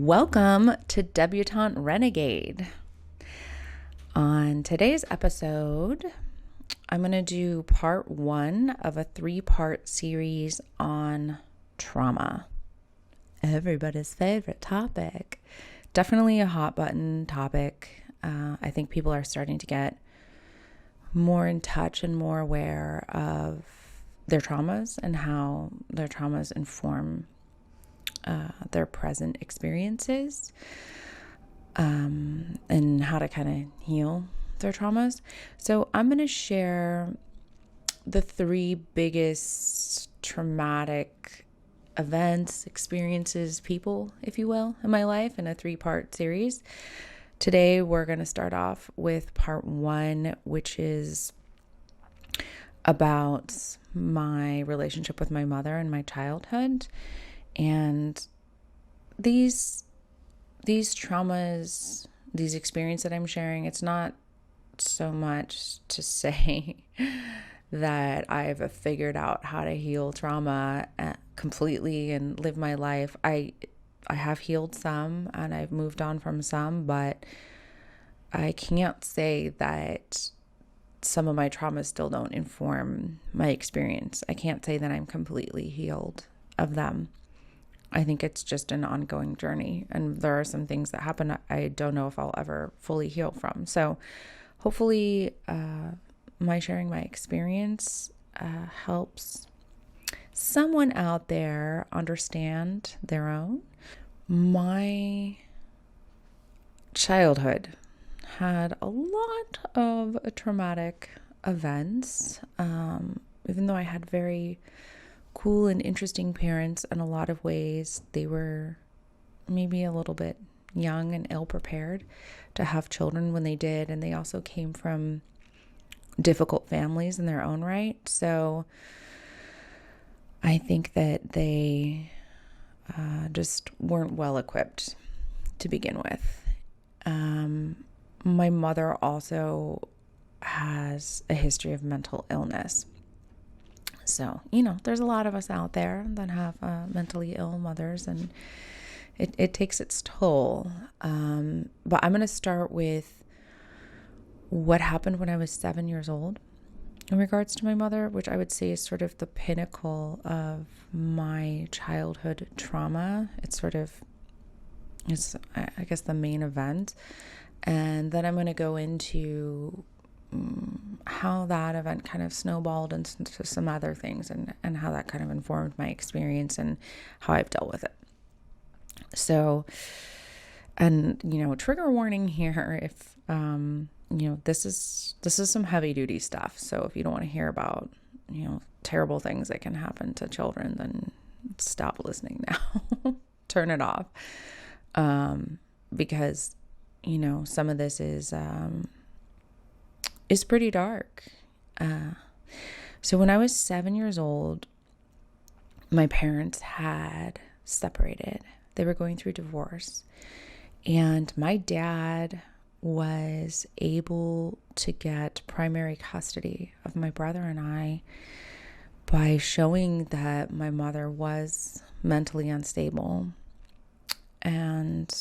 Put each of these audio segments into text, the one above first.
Welcome to Debutante Renegade. On today's episode, I'm going to do part 1 of a 3-part series on trauma. Everybody's favorite topic. Definitely a hot button topic. I think people are starting to get more in touch and more aware of their traumas and how their traumas inform their present experiences, and how to kind of heal their traumas. So I'm going to share the 3 biggest traumatic events, experiences, people, if you will, in my life in a 3-part series. Today, we're going to start off with part 1, which is about my relationship with my mother and my childhood. And these traumas, these experiences that I'm sharing, it's not so much to say that I've figured out how to heal trauma completely and live my life. I have healed some and I've moved on from some, but I can't say that some of my traumas still don't inform my experience. I can't say that I'm completely healed of them. I think it's just an ongoing journey, and there are some things that happen I don't know if I'll ever fully heal from. So hopefully my sharing my experience helps someone out there understand their own. My childhood had a lot of traumatic events, even though I had very cool and interesting parents in a lot of ways. They were maybe a little bit young and ill-prepared to have children when they did, and they also came from difficult families in their own right. So I think that they just weren't well equipped to begin with. My mother also has a history of mental illness. So, there's a lot of us out there that have mentally ill mothers, and it takes its toll. But I'm going to start with what happened when I was 7 years old in regards to my mother, which I would say is sort of the pinnacle of my childhood trauma. It's I guess, the main event. And then I'm going to go into how that event kind of snowballed into some other things, and how that kind of informed my experience and how I've dealt with it. So, and, trigger warning here, if, this is some heavy duty stuff. So if you don't want to hear about, terrible things that can happen to children, then stop listening now, turn it off. Because, some of this is pretty dark. So when I was 7 years old, my parents had separated. They were going through divorce. And my dad was able to get primary custody of my brother and I by showing that my mother was mentally unstable. And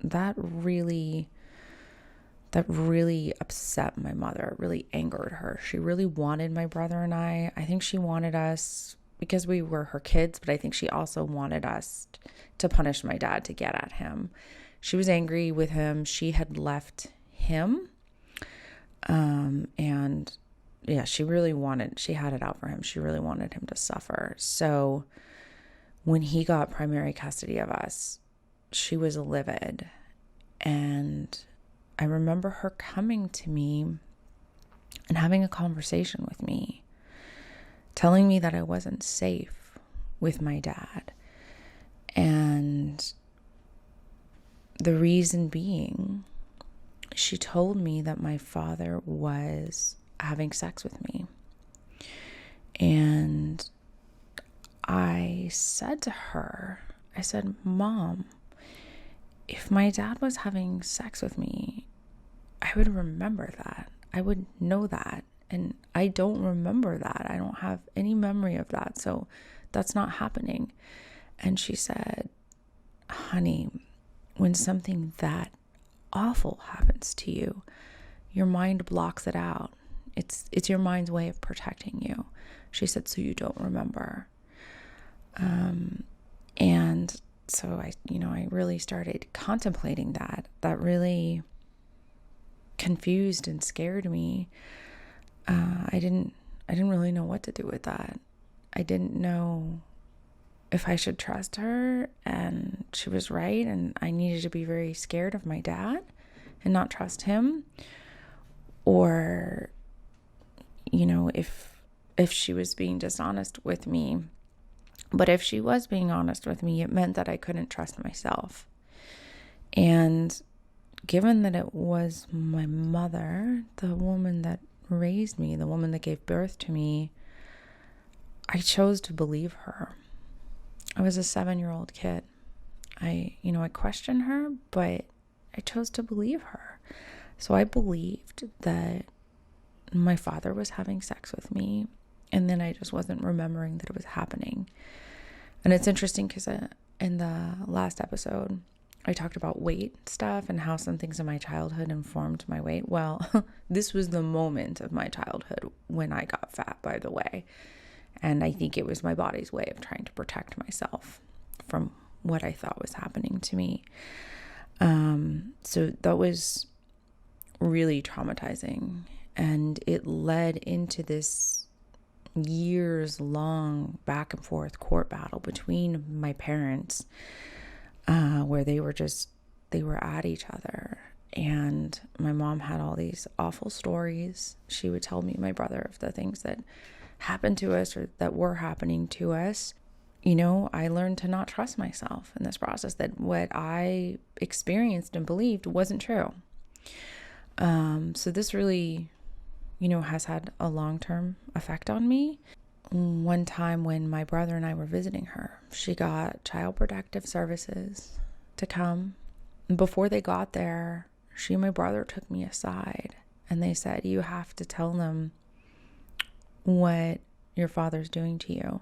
that really upset my mother. It really angered her. She really wanted my brother and I. I think she wanted us because we were her kids, but I think she also wanted us to punish my dad to get at him. She was angry with him. She had left him. And yeah, she had it out for him. She really wanted him to suffer. So when he got primary custody of us, she was livid. And I remember her coming to me and having a conversation with me, telling me that I wasn't safe with my dad. And the reason being, she told me that my father was having sex with me. And I said to her, Mom, if my dad was having sex with me, I would remember that. I would know that. And I don't remember that. I don't have any memory of that. So that's not happening. And she said, honey, when something that awful happens to you, your mind blocks it out. It's your mind's way of protecting you. She said, so you don't remember. And so I really started contemplating that. That really confused and scared me. I didn't really know what to do with that. I didn't know if I should trust her, and she was right, and I needed to be very scared of my dad and not trust him, or if she was being dishonest with me. But if she was being honest with me, it meant that I couldn't trust myself. And given that it was my mother, the woman that raised me, the woman that gave birth to me, I chose to believe her. I was a 7-year-old kid. I questioned her, but I chose to believe her. So I believed that my father was having sex with me, and then I just wasn't remembering that it was happening. And it's interesting because in the last episode, I talked about weight stuff and how some things in my childhood informed my weight. Well, this was the moment of my childhood when I got fat, by the way. And I think it was my body's way of trying to protect myself from what I thought was happening to me. So that was really traumatizing. And it led into this years-long back and forth court battle between my parents, where they were at each other. And my mom had all these awful stories. She would tell me, my brother, of the things that happened to us or that were happening to us. I learned to not trust myself in this process, that what I experienced and believed wasn't true. So this really, has had a long-term effect on me. One time when my brother and I were visiting her, she got Child Protective Services to come. Before they got there, she and my brother took me aside, and they said, you have to tell them what your father's doing to you.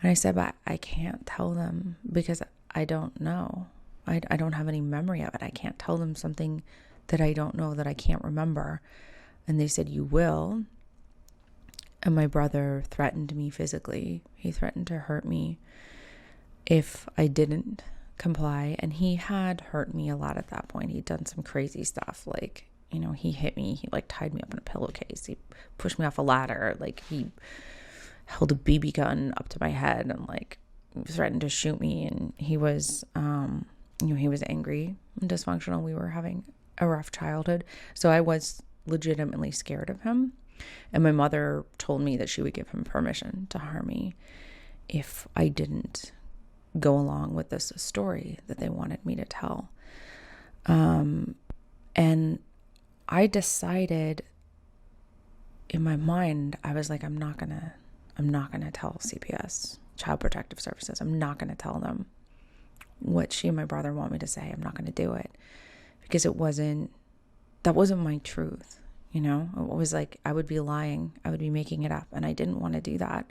And I said, but I can't tell them because I don't know. I don't have any memory of it. I can't tell them something that I don't know, that I can't remember. And they said, you will. And my brother threatened me physically. He threatened to hurt me if I didn't comply. And he had hurt me a lot at that point. He'd done some crazy stuff. Like, he hit me. He tied me up in a pillowcase. He pushed me off a ladder. He held a BB gun up to my head and threatened to shoot me. And he was, he was angry and dysfunctional. We were having a rough childhood. So I was legitimately scared of him. And my mother told me that she would give him permission to harm me if I didn't go along with this story that they wanted me to tell. And I decided in my mind, I was like, I'm not gonna tell CPS, Child Protective Services. I'm not gonna tell them what she and my brother want me to say. I'm not gonna do it because that wasn't my truth. It was like, I would be lying. I would be making it up. And I didn't want to do that.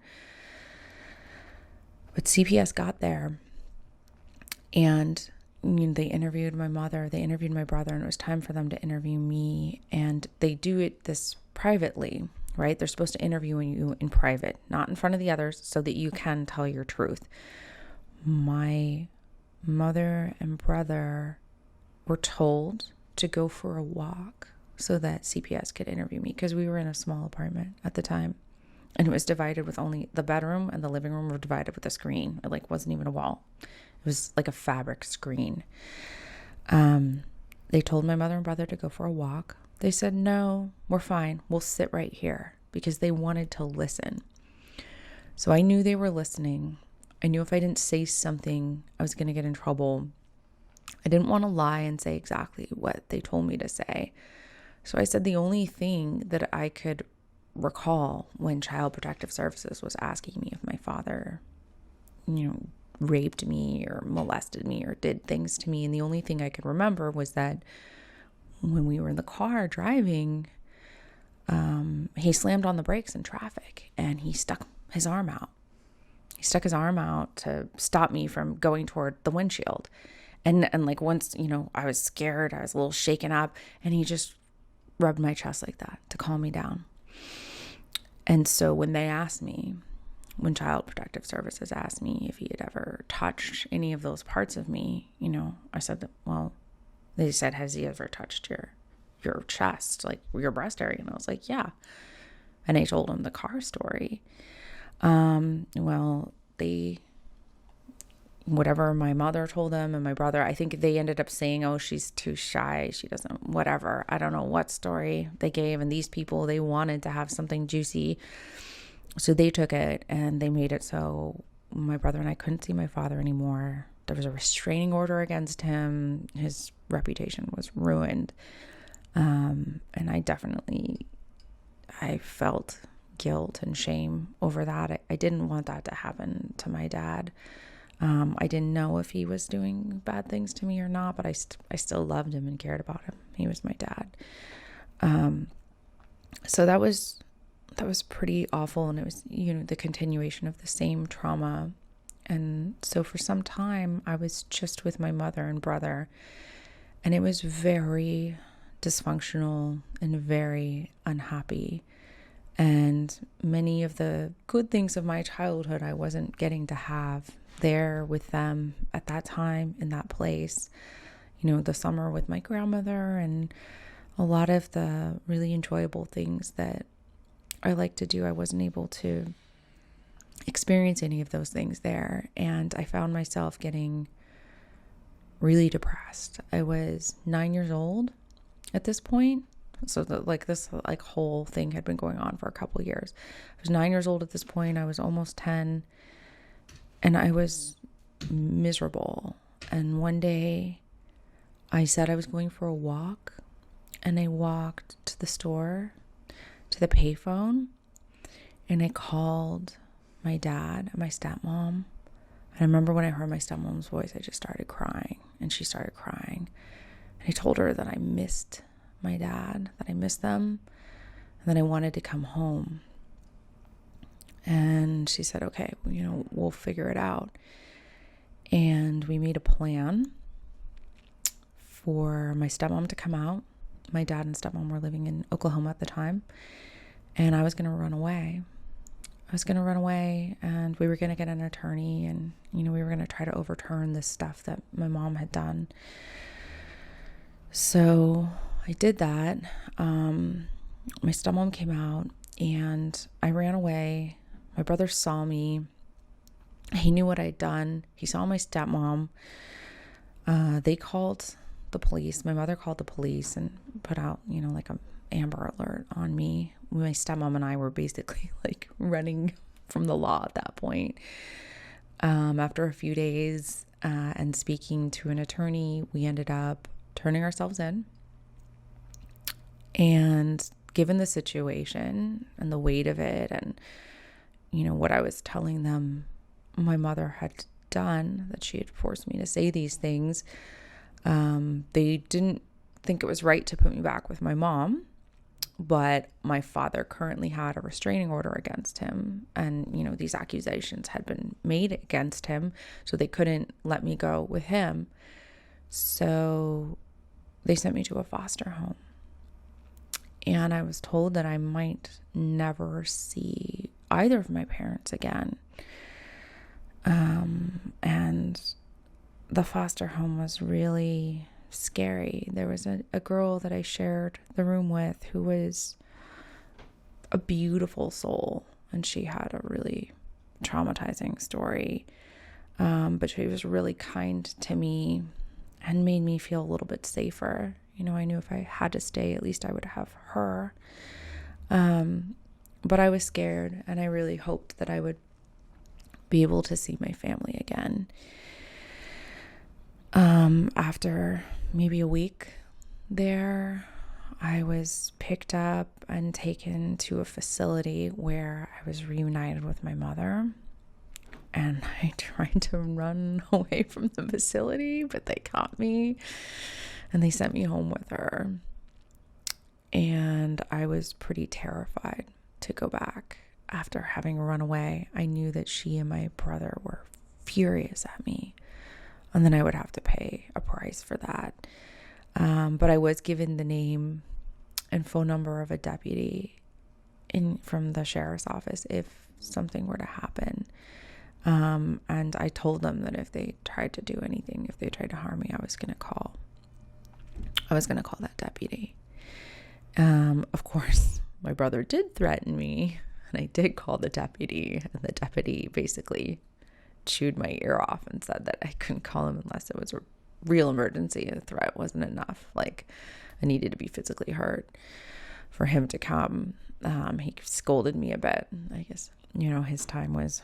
But CPS got there and they interviewed my mother, they interviewed my brother, and it was time for them to interview me. And they do this privately, right? They're supposed to interview you in private, not in front of the others, so that you can tell your truth. My mother and brother were told to go for a walk so that CPS could interview me, because we were in a small apartment at the time, and it was divided with only the bedroom and the living room were divided with a screen. It wasn't even a wall. It was like a fabric screen. They told my mother and brother to go for a walk. They said, no, we're fine. We'll sit right here, because they wanted to listen. So I knew they were listening. I knew if I didn't say something, I was going to get in trouble. I didn't want to lie and say exactly what they told me to say. So I said the only thing that I could recall when Child Protective Services was asking me if my father, raped me or molested me or did things to me. And the only thing I could remember was that when we were in the car driving, he slammed on the brakes in traffic and he stuck his arm out. He stuck his arm out to stop me from going toward the windshield. And like once, I was scared, I was a little shaken up, and he just rubbed my chest like that to calm me down. And so when Child Protective Services asked me if he had ever touched any of those parts of me, I said, well, they said, has he ever touched your chest, like your breast area? And I was like, yeah. And I told him the car story. Well, whatever my mother told them and my brother, I think they ended up saying, oh, she's too shy. She doesn't, whatever. I don't know what story they gave. And these people, they wanted to have something juicy. So they took it and they made it so my brother and I couldn't see my father anymore. There was a restraining order against him. His reputation was ruined. And I felt guilt and shame over that. I didn't want that to happen to my dad. I didn't know if he was doing bad things to me or not, but I still loved him and cared about him. He was my dad. So that was pretty awful. And it was, the continuation of the same trauma. And so for some time I was just with my mother and brother, and it was very dysfunctional and very unhappy. And many of the good things of my childhood I wasn't getting to have there with them at that time in that place. The summer with my grandmother and a lot of the really enjoyable things that I like to do, I wasn't able to experience any of those things there. And I found myself getting really depressed. I was 9 years old at this point. So this whole thing had been going on for a couple of years. I was 9 years old at this point. I was almost 10, and I was miserable. And one day I said I was going for a walk, and I walked to the store, to the payphone, and I called my dad and my stepmom. And I remember when I heard my stepmom's voice, I just started crying, and she started crying. And I told her that I missed my dad, that I missed them, and that I wanted to come home. And she said, okay, we'll figure it out. And we made a plan for my stepmom to come out. My dad and stepmom were living in Oklahoma at the time, and I was going to run away. And we were going to get an attorney, and, we were going to try to overturn this stuff that my mom had done. So I did that. My stepmom came out, and I ran away. My brother saw me. He knew what I'd done. He saw my stepmom. They called the police. My mother called the police and put out, like an Amber Alert on me. My stepmom and I were basically like running from the law at that point. After a few days and speaking to an attorney, we ended up turning ourselves in. And given the situation and the weight of it and, what I was telling them my mother had done, that she had forced me to say these things, they didn't think it was right to put me back with my mom. But my father currently had a restraining order against him. And, these accusations had been made against him. So they couldn't let me go with him. So they sent me to a foster home. And I was told that I might never see either of my parents again. And the foster home was really scary. There was a girl that I shared the room with who was a beautiful soul, and she had a really traumatizing story. But she was really kind to me and made me feel a little bit safer. I knew if I had to stay, at least I would have her. But I was scared, and I really hoped that I would be able to see my family again. After maybe a week there, I was picked up and taken to a facility where I was reunited with my mother. And I tried to run away from the facility, but they caught me and they sent me home with her. And I was pretty terrified to go back after having run away. I knew that she and my brother were furious at me, and then I would have to pay pay a price for that. But I was given the name and phone number of a deputy from the sheriff's office if something were to happen. And I told them that if they tried to do anything, if they tried to harm me, I was going to call that deputy. Of course, my brother did threaten me, and I did call the deputy, and the deputy basically chewed my ear off and said that I couldn't call him unless it was a real emergency. The threat wasn't enough. Like, I needed to be physically hurt for him to come. He scolded me a bit. I guess, his time was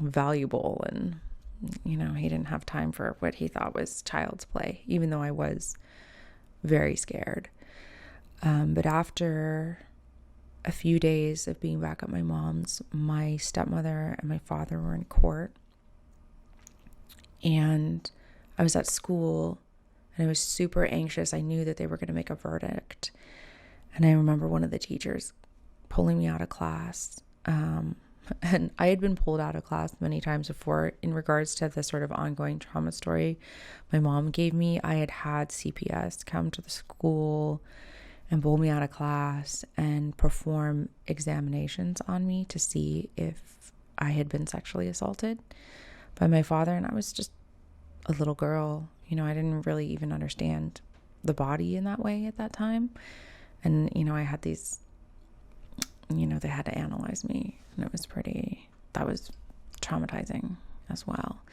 valuable, and, he didn't have time for what he thought was child's play, even though I was very scared. But after a few days of being back at my mom's, my stepmother and my father were in court, and I was at school, and I was super anxious. I knew that they were going to make a verdict. And I remember one of the teachers pulling me out of class. And I had been pulled out of class many times before in regards to the sort of ongoing trauma story my mom gave me. I had CPS come to the school and pull me out of class and perform examinations on me to see if I had been sexually assaulted by my father. And I was just a little girl. I didn't really even understand the body in that way at that time. And, I had these, they had to analyze me, and that was traumatizing as well.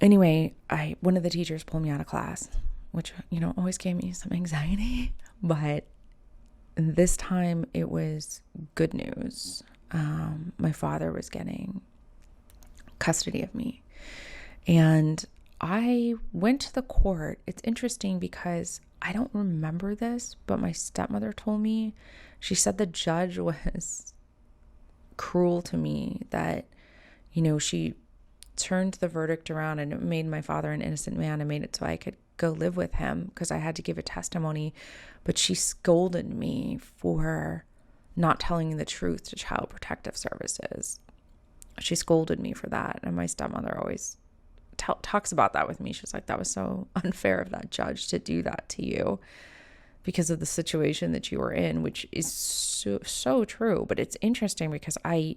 Anyway, one of the teachers pulled me out of class, which, always gave me some anxiety, but this time it was good news. My father was getting custody of me, and I went to the court. It's interesting because I don't remember this, but my stepmother told me, she said the judge was cruel to me, that, she turned the verdict around and it made my father an innocent man and made it so I could go live with him because I had to give a testimony. But she scolded me for not telling the truth to Child Protective Services. She scolded me for that. And my stepmother always talks about that with me. She's like, that was so unfair of that judge to do that to you because of the situation that you were in, which is so true. But it's interesting because I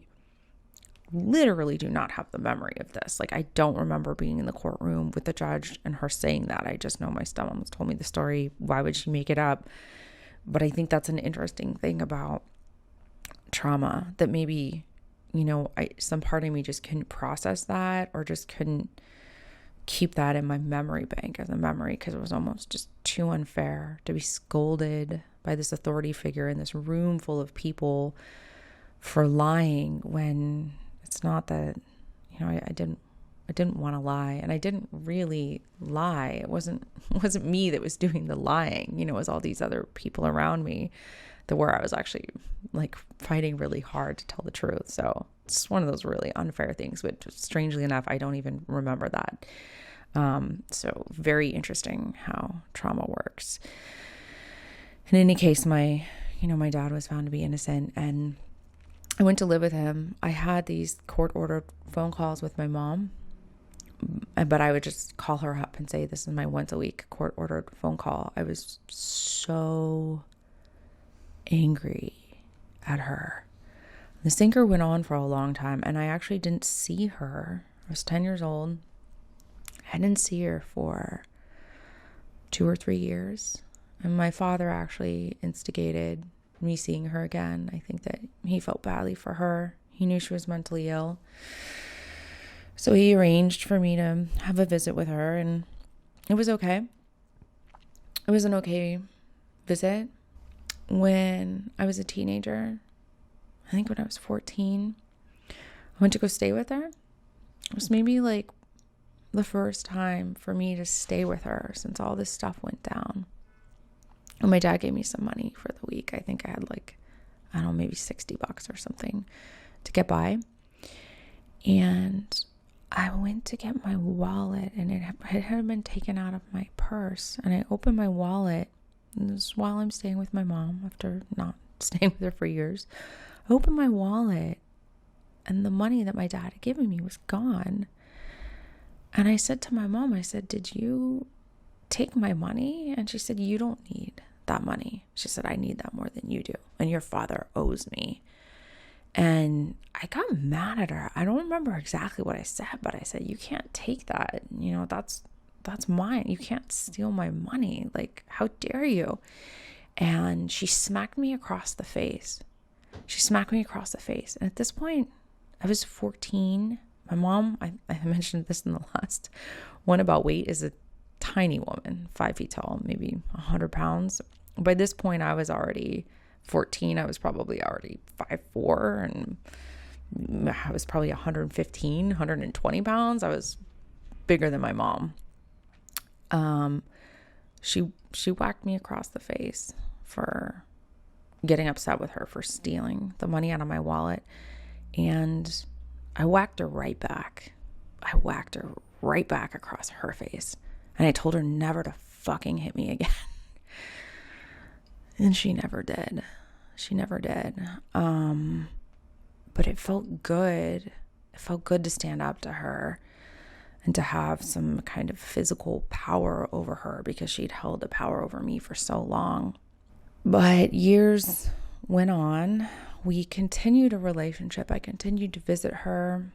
literally do not have the memory of this. Like, I don't remember being in the courtroom with the judge and her saying that. I just know my stepmom told me the story. Why would she make it up? But I think that's an interesting thing about trauma, that maybe, some part of me just couldn't process that, or just couldn't keep that in my memory bank as a memory, because it was almost just too unfair to be scolded by this authority figure in this room full of people for lying, when it's not that, I didn't want to lie, and I didn't really lie. It wasn't me that was doing the lying. It was all these other people around me where I was actually like fighting really hard to tell the truth. So it's one of those really unfair things, but strangely enough, I don't even remember that. So very interesting how trauma works. In any case, my dad was found to be innocent, and I went to live with him. I had these court-ordered phone calls with my mom, but I would just call her up and say, this is my once a week court-ordered phone call. I was so angry at her. The sinker went on for a long time, and I actually didn't see her. I was 10 years old. I didn't see her for 2 or 3 years. And my father actually instigated me seeing her again. I think that he felt badly for her. He knew she was mentally ill. So he arranged for me to have a visit with her, and it was okay. It was an okay visit. When I was a teenager, I think when I was 14, I went to go stay with her. It was maybe like the first time for me to stay with her since all this stuff went down. And my dad gave me some money for the week. I think I had maybe $60 or something to get by. And I went to get my wallet, and it had been taken out of my purse. And I opened my wallet, and this is while I'm staying with my mom after not staying with her for years. I opened my wallet, and the money that my dad had given me was gone. And I said to my mom, I said, did you take my money? And she said, you don't need that money. She said, I need that more than you do. And your father owes me. And I got mad at her. I don't remember exactly what I said, but I said, you can't take that. That's mine. You can't steal my money. Like, how dare you? And she smacked me across the face. And at this point, I was 14. My mom, I mentioned this in the last one about weight, is a tiny woman, 5 feet tall, maybe 100 pounds. By this point, I was already 14. I was probably already 5'4", and I was probably 115, 120 pounds. I was bigger than my mom. She whacked me across the face for getting upset with her for stealing the money out of my wallet. And I whacked her right back. Across her face. And I told her never to fucking hit me again. And she never did. But it felt good. It felt good to stand up to her and to have some kind of physical power over her, because she'd held the power over me for so long. But years went on. We continued a relationship. I continued to visit her.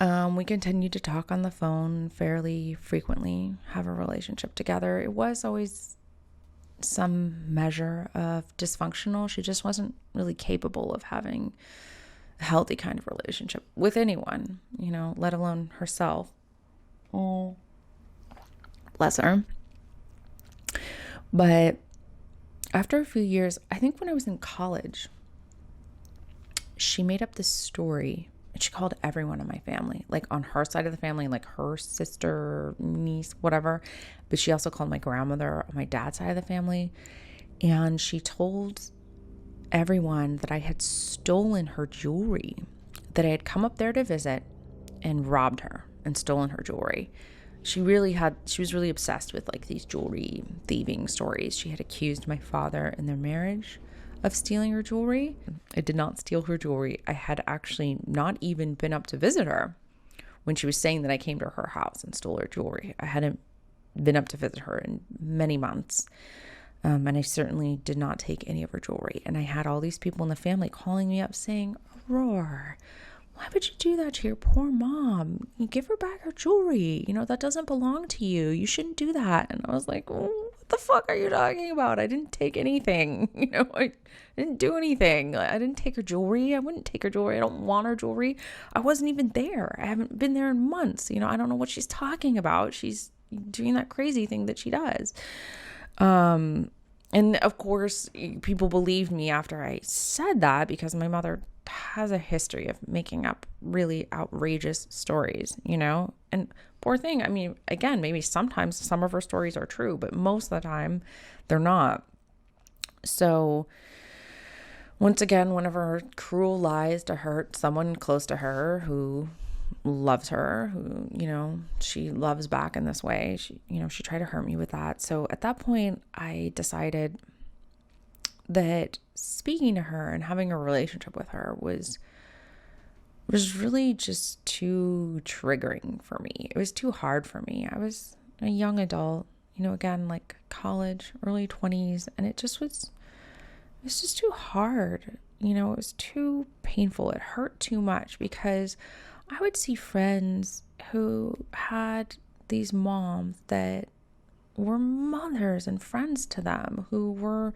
We continued to talk on the phone fairly frequently, have a relationship together. It was always some measure of dysfunctional. She just wasn't really capable of having a healthy kind of relationship with anyone, let alone herself. Oh, bless her. But after a few years, I think when I was in college, she made up this story, and she called everyone in my family, like on her side of the family, like her sister, niece, whatever. But she also called my grandmother on my dad's side of the family. And she told everyone that I had stolen her jewelry, that I had come up there to visit and robbed her and stolen her jewelry. She was really obsessed with like these jewelry thieving stories. She had accused my father in their marriage of stealing her jewelry. I did not steal her jewelry. I had actually not even been up to visit her when she was saying that I came to her house and stole her jewelry. I hadn't been up to visit her in many months. And I certainly did not take any of her jewelry. And I had all these people in the family calling me up saying, Aurora, why would you do that to your poor mom? You give her back her jewelry. That doesn't belong to you. You shouldn't do that. And I was like, what the fuck are you talking about? I didn't take anything. I didn't do anything. I didn't take her jewelry. I wouldn't take her jewelry. I don't want her jewelry. I wasn't even there. I haven't been there in months. I don't know what she's talking about. She's doing that crazy thing that she does. And of course, people believed me after I said that, because my mother has a history of making up really outrageous stories, and poor thing. I mean, again, maybe sometimes some of her stories are true, but most of the time they're not. So once again, one of her cruel lies to hurt someone close to her who loves her, who, she loves back in this way. She tried to hurt me with that. So at that point, I decided that speaking to her and having a relationship with her was really just too triggering for me. It was too hard for me. I was a young adult, again, like college, early 20s, and it was just too hard. It was too painful. It hurt too much, because I would see friends who had these moms that were mothers and friends to them, who were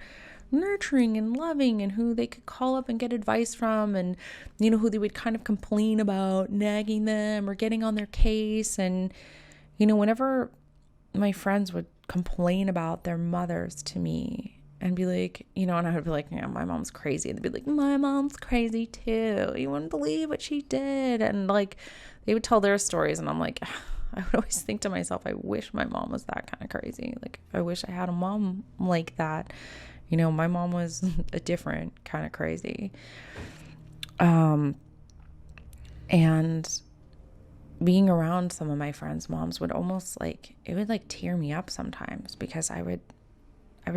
nurturing and loving, and who they could call up and get advice from, and who they would kind of complain about nagging them or getting on their case. And whenever my friends would complain about their mothers to me and be like, and I would be like, my mom's crazy, and they'd be like, my mom's crazy too, you wouldn't believe what she did. And like, they would tell their stories, and I'm like, I would always think to myself, I wish my mom was that kind of crazy. Like, I wish I had a mom like that. My mom was a different kind of crazy. And being around some of my friends' moms would almost it would tear me up sometimes, because I would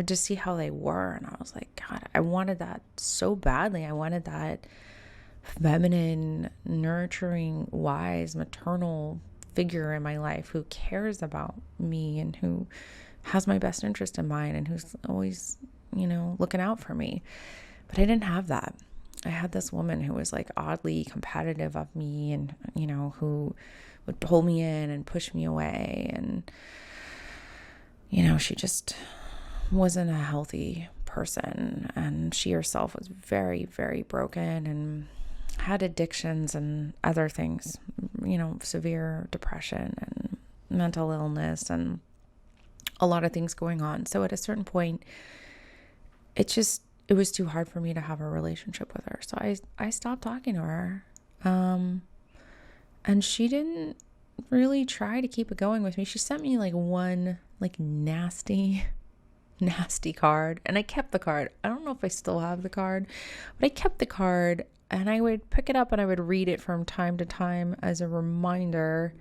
just see how they were, and I was like, God, I wanted that so badly. I wanted that feminine, nurturing, wise, maternal figure in my life who cares about me and who has my best interest in mind and who's always, looking out for me. But I didn't have that. I had this woman who was like oddly competitive of me and, who would pull me in and push me away. And, she just wasn't a healthy person. And she herself was very, very broken and had addictions and other things, severe depression and mental illness and a lot of things going on. So at a certain point, it was too hard for me to have a relationship with her. So I stopped talking to her. And she didn't really try to keep it going with me. She sent me like one like nasty card, and I kept the card. I don't know if I still have the card, but I kept the card, and I would pick it up and I would read it from time to time as a reminder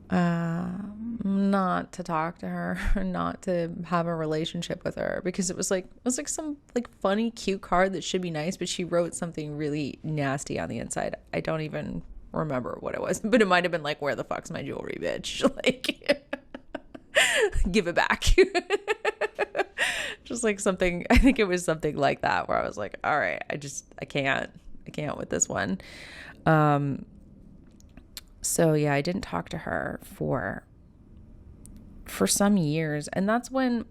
not to talk to her, not to have a relationship with her, because it was like some like funny cute card that should be nice, but she wrote something really nasty on the inside. I don't even remember what it was, but it might have been like, where the fuck's my jewelry, bitch? Like, give it back. Just like something, I think it was something like that, where I was like, all right, I can't with this one. So yeah, I didn't talk to her for some years. And that's when,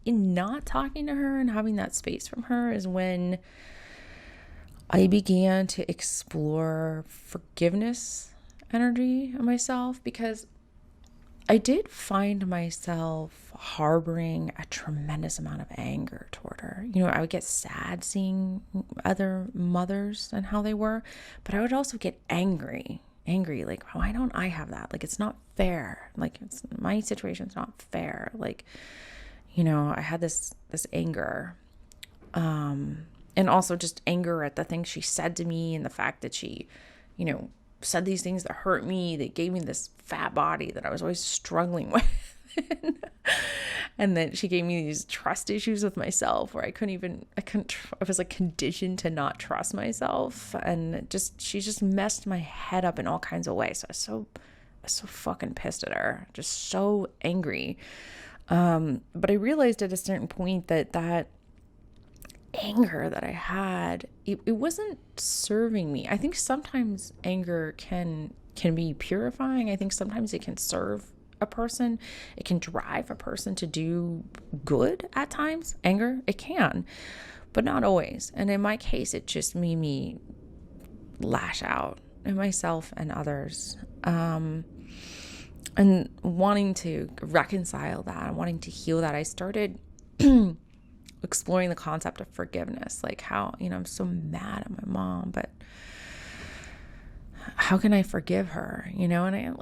in not talking to her and having that space from her, is when I began to explore forgiveness energy in myself, because I did find myself harboring a tremendous amount of anger toward her. I would get sad seeing other mothers and how they were, but I would also get angry, like, why don't I have that? Like, it's not fair. Like, my situation's not fair. Like, I had this anger, and also just anger at the things she said to me, and the fact that she, said these things that hurt me, that gave me this fat body that I was always struggling with. And then she gave me these trust issues with myself, where I was like conditioned to not trust myself. And she just messed my head up in all kinds of ways. So I was so fucking pissed at her, just so angry. But I realized at a certain point that anger that I had, it wasn't serving me. I think sometimes anger can be purifying. I think sometimes it can serve a person. It can drive a person to do good at times. Anger, it can, but not always. And in my case, it just made me lash out at myself and others. And wanting to reconcile that and wanting to heal that, I started exploring the concept of forgiveness. Like, how, I'm so mad at my mom, but how can I forgive her? And I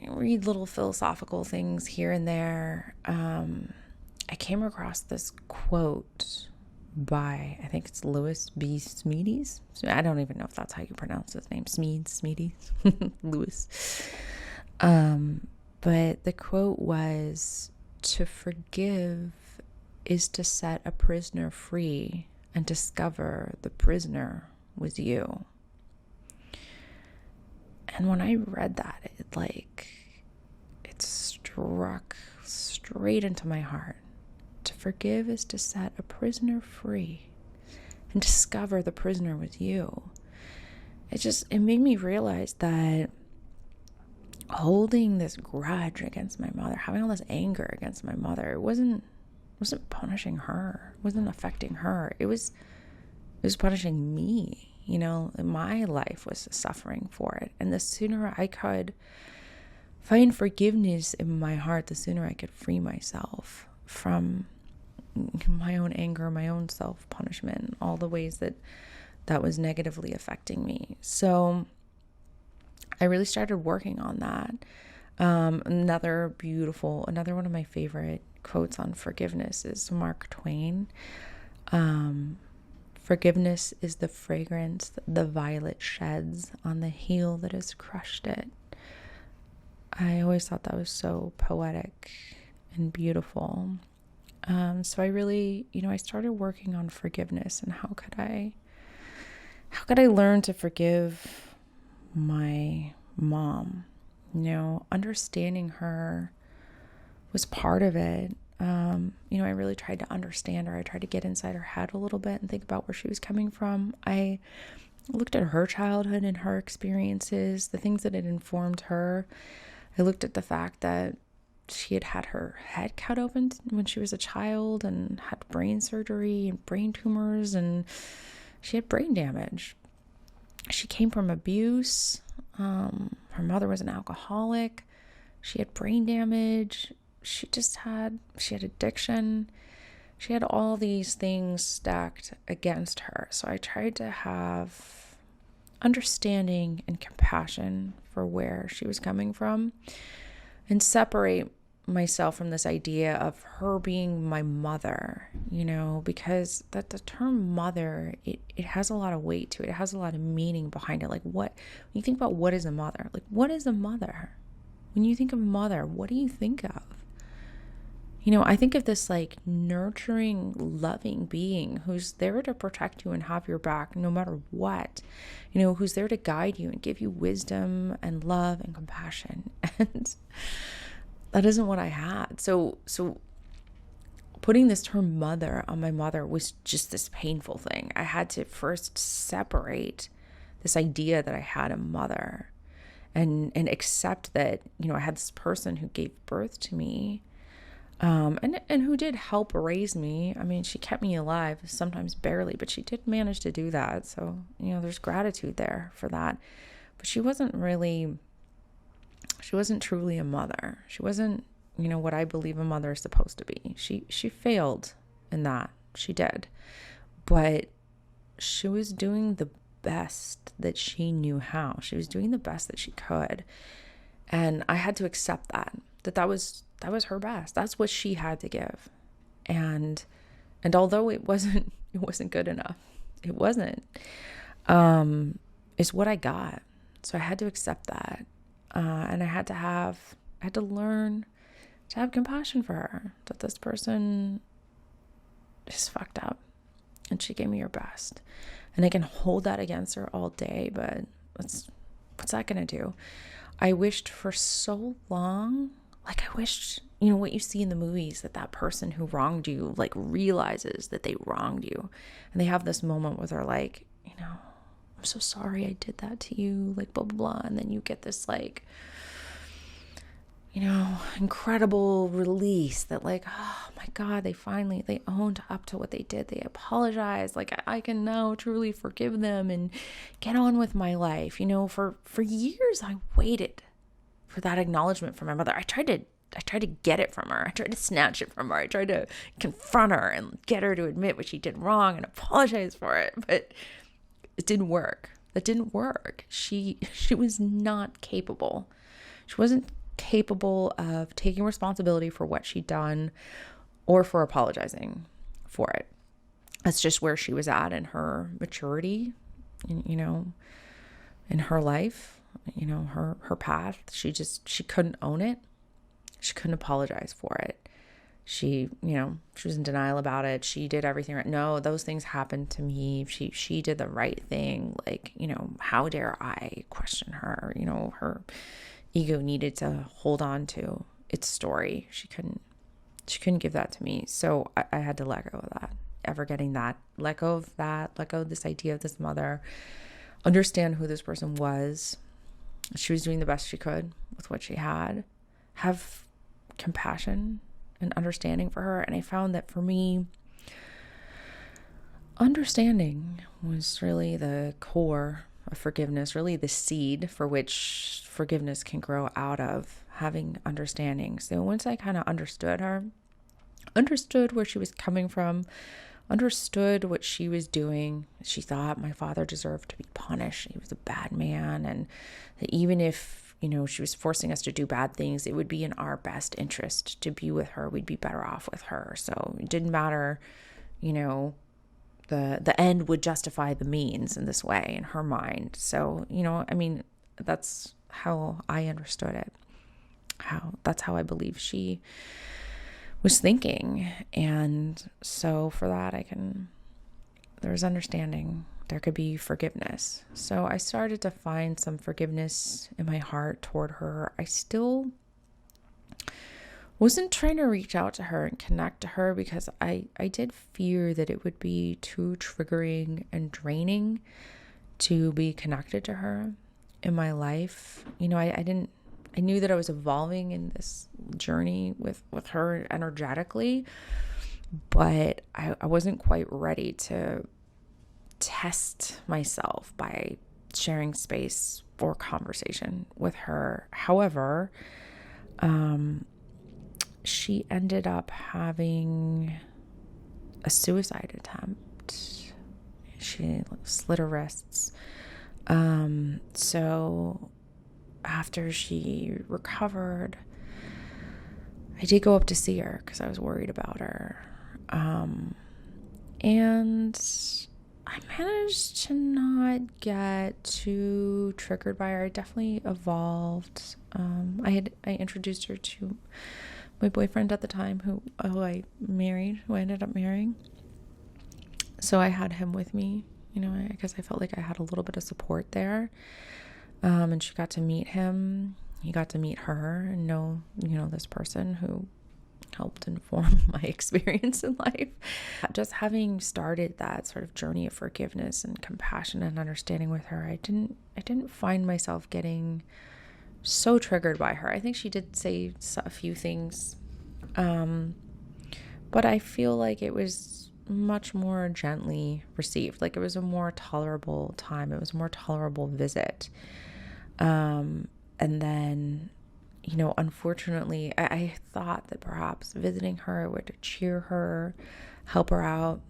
read little philosophical things here and there. I came across this quote by, I think it's Lewis B. Smedes. I don't even know if that's how you pronounce his name. Smedes, Lewis. But the quote was, "To forgive is to set a prisoner free and discover the prisoner was you." And when I read that, it struck straight into my heart. To forgive is to set a prisoner free and discover the prisoner was you. It made me realize that holding this grudge against my mother, having all this anger against my mother, it wasn't punishing her. It wasn't affecting her. It was punishing me. My life was suffering for it. And the sooner I could find forgiveness in my heart, the sooner I could free myself from my own anger, my own self-punishment, all the ways that was negatively affecting me. So I really started working on that. Another one of my favorite quotes on forgiveness is Mark Twain. Forgiveness is the fragrance the violet sheds on the heel that has crushed it. I always thought that was so poetic and beautiful. So I really, I started working on forgiveness, and how could I learn to forgive my mom? Understanding her was part of it. I really tried to understand her. I tried to get inside her head a little bit and think about where she was coming from. I looked at her childhood and her experiences, the things that had informed her. I looked at the fact that she had had her head cut open when she was a child and had brain surgery and brain tumors, and she had brain damage. She came from abuse. Her mother was an alcoholic. She had brain damage. She had addiction. She had all these things stacked against her. So I tried to have understanding and compassion for where she was coming from and separate myself from this idea of her being my mother, because the term mother, it has a lot of weight to it. It has a lot of meaning behind it. Like, when you think about what is a mother, like, what is a mother? When you think of mother, what do you think of? I think of this like nurturing, loving being who's there to protect you and have your back no matter what, who's there to guide you and give you wisdom and love and compassion. And that isn't what I had. So putting this term mother on my mother was just this painful thing. I had to first separate this idea that I had a mother and accept that, I had this person who gave birth to me, and who did help raise me. I mean, she kept me alive, sometimes barely, but she did manage to do that. So, there's gratitude there for that. But she wasn't truly a mother. She wasn't, what I believe a mother is supposed to be. She failed in that. She did. But she was doing the best that she knew how. She was doing the best that she could. And I had to accept that was her best. That's what she had to give. And although it wasn't good enough, it wasn't, it's what I got. So I had to accept that. And I had to learn to have compassion for her, that this person is fucked up and she gave me her best. And I can hold that against her all day, but what's that going to do? I wished for so long, like I wished, what you see in the movies, that person who wronged you, like, realizes that they wronged you. And they have this moment where they're like, I'm so sorry I did that to you, like, blah, blah, blah. And then you get this, like, incredible release that, like, oh my God, they owned up to what they did. They apologized. Like, I can now truly forgive them and get on with my life. For years I waited for that acknowledgement from my mother. I tried to get it from her. I tried to snatch it from her. I tried to confront her and get her to admit what she did wrong and apologize for it. But it didn't work. That didn't work. She was not capable. She wasn't capable of taking responsibility for what she'd done or for apologizing for it. That's just where she was at in her maturity, in her life, her path. She couldn't own it. She couldn't apologize for it. She was in denial about it. She did everything right. No, those things happened to me. She did the right thing. Like, how dare I question her? Her ego needed to hold on to its story. She couldn't give that to me. So I had to let go of that. Ever getting that, let go of this idea of this mother, understand who this person was. She was doing the best she could with what she had. Have compassion and understanding for her. And I found that for me, understanding was really the core of forgiveness, really the seed for which forgiveness can grow out of, having understanding. So once I kind of understood her, understood where she was coming from, understood what she was doing, she thought my father deserved to be punished. He was a bad man. And that even if, she was forcing us to do bad things, it would be in our best interest to be with her. We'd be better off with her. So it didn't matter, the end would justify the means in this way in her mind. So, that's how I understood it. That's how I believe she was thinking. And so for that, there's understanding there could be forgiveness. So I started to find some forgiveness in my heart toward her. I still wasn't trying to reach out to her and connect to her because I did fear that it would be too triggering and draining to be connected to her in my life. I knew that I was evolving in this journey with her energetically, but I wasn't quite ready to test myself by sharing space or conversation with her. However, she ended up having a suicide attempt. She slit her wrists. So after she recovered, I did go up to see her because I was worried about her. And I managed to not get too triggered by her. I definitely evolved. I introduced her to my boyfriend at the time, who I ended up marrying. So I had him with me. I guess I felt like I had a little bit of support there. And she got to meet him. He got to meet her and know, this person who helped inform my experience in life. Just having started that sort of journey of forgiveness and compassion and understanding with her, I didn't find myself getting so triggered by her. I think she did say a few things, but I feel like it was much more gently received. Like it was a more tolerable time. It was a more tolerable visit. And then, unfortunately, I thought that perhaps visiting her would cheer her, help her out.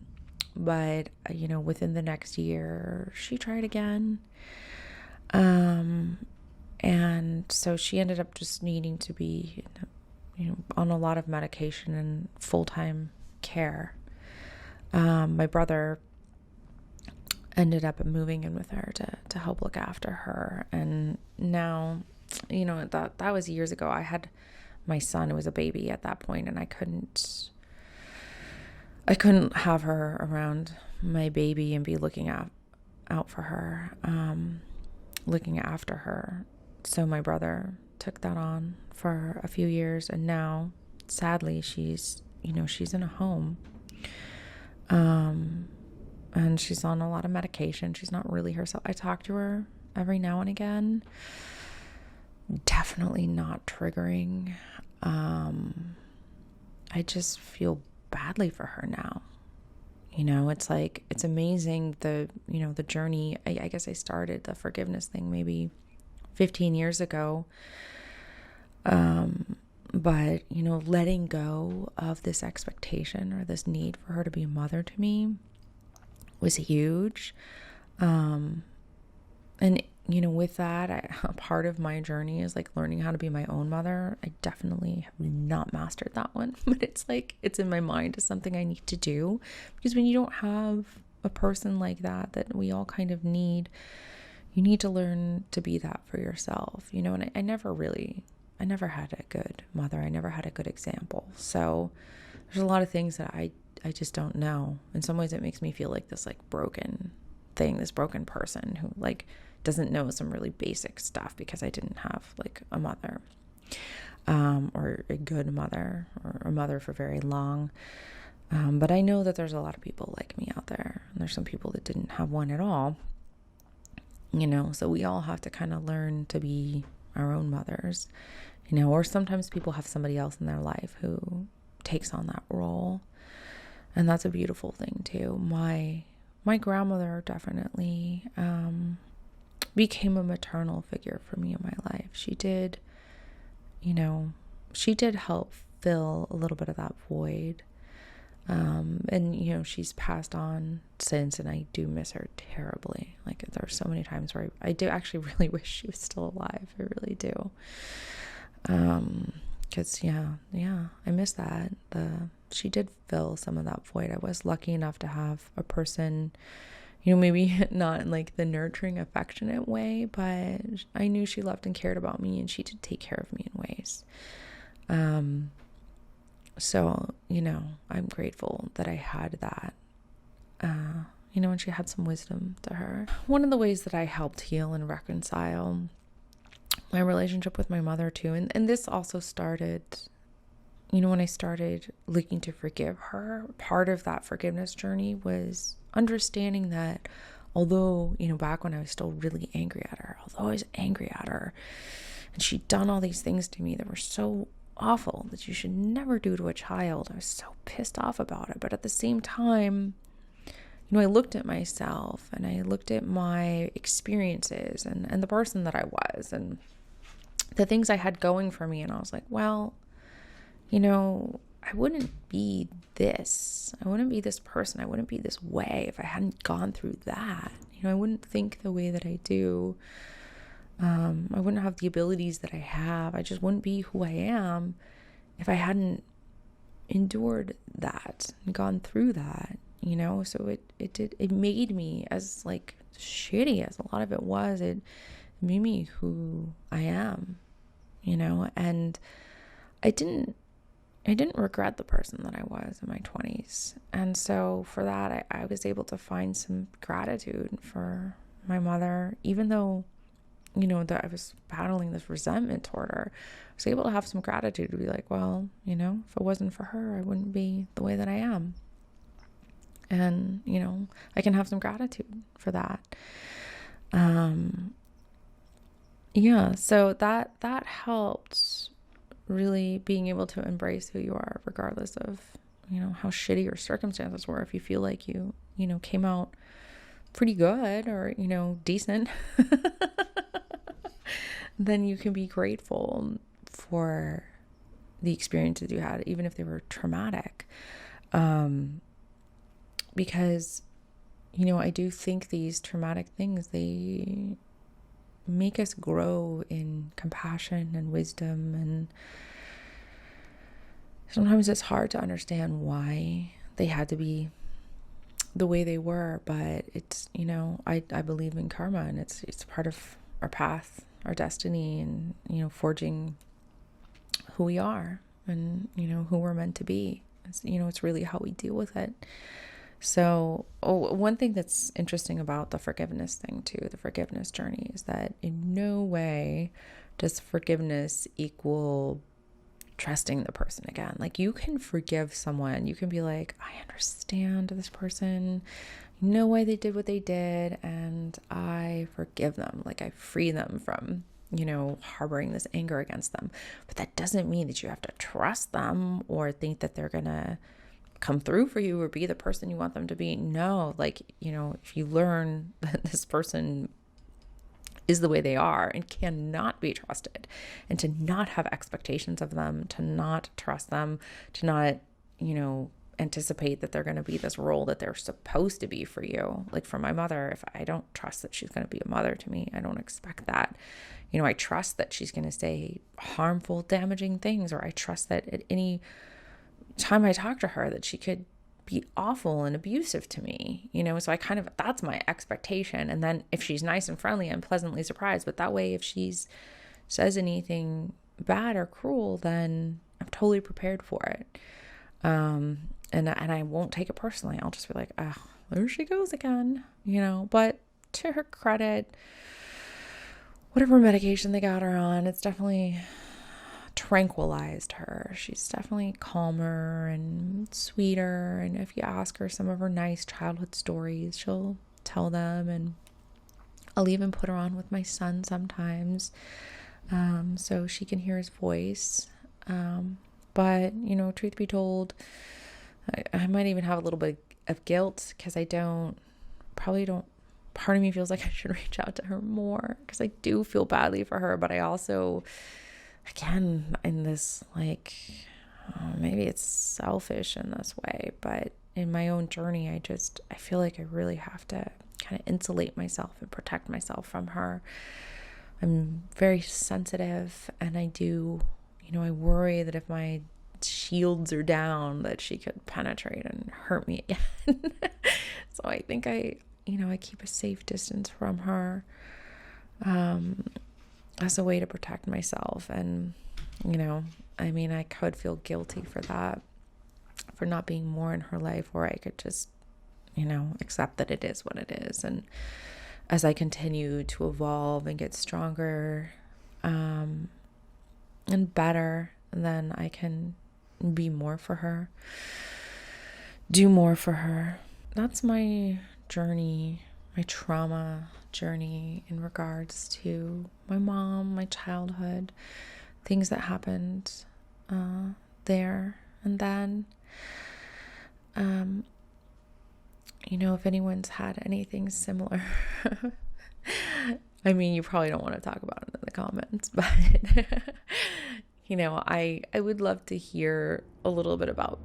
But, within the next year, she tried again. And so she ended up just needing to be, on a lot of medication and full-time care. My brother ended up moving in with her to help look after her. And now, that was years ago. I had my son, who was a baby at that point, and I couldn't have her around my baby and be looking out for her, looking after her. So my brother took that on for a few years, and now, sadly, she's in a home. And she's on a lot of medication. She's not really herself. I talk to her every now and again. Definitely not triggering. I just feel badly for her now. It's like, it's amazing the journey. I guess I started the forgiveness thing maybe 15 years ago. But, letting go of this expectation or this need for her to be a mother to me was huge. And, with that, a part of my journey is like learning how to be my own mother. I definitely have not mastered that one, but it's like, it's in my mind as something I need to do, because when you don't have a person like that we all kind of need, you need to learn to be that for yourself, and I never had a good mother. I never had a good example. So there's a lot of things that I just don't know. In some ways it makes me feel like this broken thing, this broken person who doesn't know some really basic stuff because I didn't have a mother, or a good mother, or a mother for very long. But I know that there's a lot of people like me out there, and there's some people that didn't have one at all, so we all have to kind of learn to be our own mothers, or sometimes people have somebody else in their life who takes on that role. And that's a beautiful thing too. My grandmother definitely became a maternal figure for me in my life. She did help fill a little bit of that void. And she's passed on since, and I do miss her terribly. There are so many times where I do actually really wish she was still alive. I really do. 'Cause I miss that. She did fill some of that void. I was lucky enough to have a person, maybe not in the nurturing, affectionate way, but I knew she loved and cared about me, and she did take care of me in ways. So, I'm grateful that I had that. and she had some wisdom to her. One of the ways that I helped heal and reconcile my relationship with my mother too, and this also started, when I started looking to forgive her. Part of that forgiveness journey was understanding that although, back when I was still really angry at her, and she'd done all these things to me that were so awful that you should never do to a child, I was so pissed off about it. But at the same time, I looked at myself and I looked at my experiences and the person that I was and the things I had going for me. And I was like, well, I wouldn't be this. I wouldn't be this person. I wouldn't be this way if I hadn't gone through that. I wouldn't think the way that I do. I wouldn't have the abilities that I have. I just wouldn't be who I am if I hadn't endured that and gone through that, So it made me, as like shitty as a lot of it was, it made me who I am, and I didn't regret the person that I was in my 20s. And so for that, I was able to find some gratitude for my mother, even though, that I was battling this resentment toward her. I was able to have some gratitude to be like, well, if it wasn't for her, I wouldn't be the way that I am. And, I can have some gratitude for that. So that helped, really being able to embrace who you are, regardless of, how shitty your circumstances were. If you feel like you came out pretty good or, decent, then you can be grateful for the experiences you had, even if they were traumatic. Because, I do think these traumatic things, they make us grow in compassion and wisdom, and sometimes it's hard to understand why they had to be the way they were, but it's, I believe in karma, and it's part of our path, our destiny, and, forging who we are and, who we're meant to be. It's really how we deal with it. So, one thing that's interesting about the forgiveness thing too, the forgiveness journey, is that in no way does forgiveness equal trusting the person again. Like, you can forgive someone. You can be like, I understand this person. I know why they did what they did, and I forgive them. Like, I free them from, harboring this anger against them. But that doesn't mean that you have to trust them or think that they're going to come through for you or be the person you want them to be. No, like, if you learn that this person is the way they are and cannot be trusted, and to not have expectations of them, to not trust them, to not, anticipate that they're going to be this role that they're supposed to be for you. Like for my mother, if I don't trust that she's going to be a mother to me, I don't expect that. I trust that she's going to say harmful, damaging things, or I trust that at any time I talk to her that she could be awful and abusive to me, so that's my expectation. And then if she's nice and friendly, I'm pleasantly surprised. But that way, if she's says anything bad or cruel, then I'm totally prepared for it. And I won't take it personally. I'll just be like, oh, there she goes again, but to her credit, whatever medication they got her on, it's definitely tranquilized her. She's definitely calmer and sweeter. And if you ask her some of her nice childhood stories, she'll tell them. And I'll even put her on with my son sometimes, so she can hear his voice. But, truth be told, I might even have a little bit of guilt because probably don't, part of me feels like I should reach out to her more because I do feel badly for her. But I also, again, in this, maybe it's selfish in this way, but in my own journey, I feel like I really have to kind of insulate myself and protect myself from her. I'm very sensitive, and I do, I worry that if my shields are down, that she could penetrate and hurt me again. So I think I keep a safe distance from her, as a way to protect myself. And, I could feel guilty for that, for not being more in her life, or I could just, accept that it is what it is. And as I continue to evolve and get stronger and better, then I can be more for her, do more for her. That's my journey, my trauma journey in regards to my mom, my childhood, things that happened there and then. If anyone's had anything similar, I mean, you probably don't want to talk about it in the comments, but I would love to hear a little bit about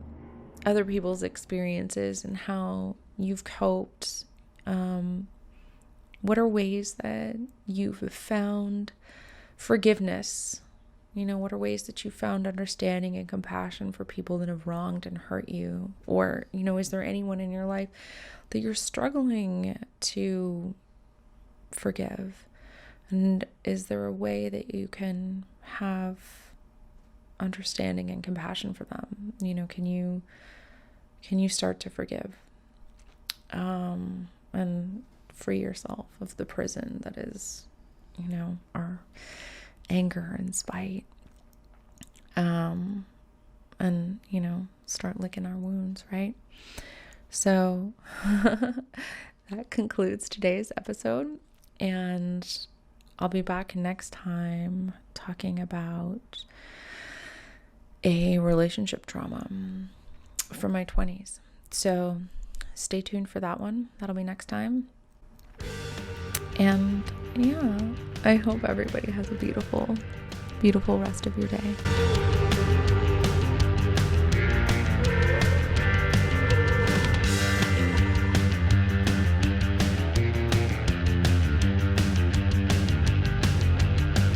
other people's experiences and how you've coped. What are ways that you've found forgiveness? What are ways that you found understanding and compassion for people that have wronged and hurt you? Or, is there anyone in your life that you're struggling to forgive? And is there a way that you can have understanding and compassion for them? Can you start to forgive and free yourself of the prison that is, our anger and spite, and start licking our wounds, right? So that concludes today's episode, and I'll be back next time talking about a relationship trauma from my 20s. So stay tuned for that one. That'll be next time. And I hope everybody has a beautiful, beautiful rest of your day.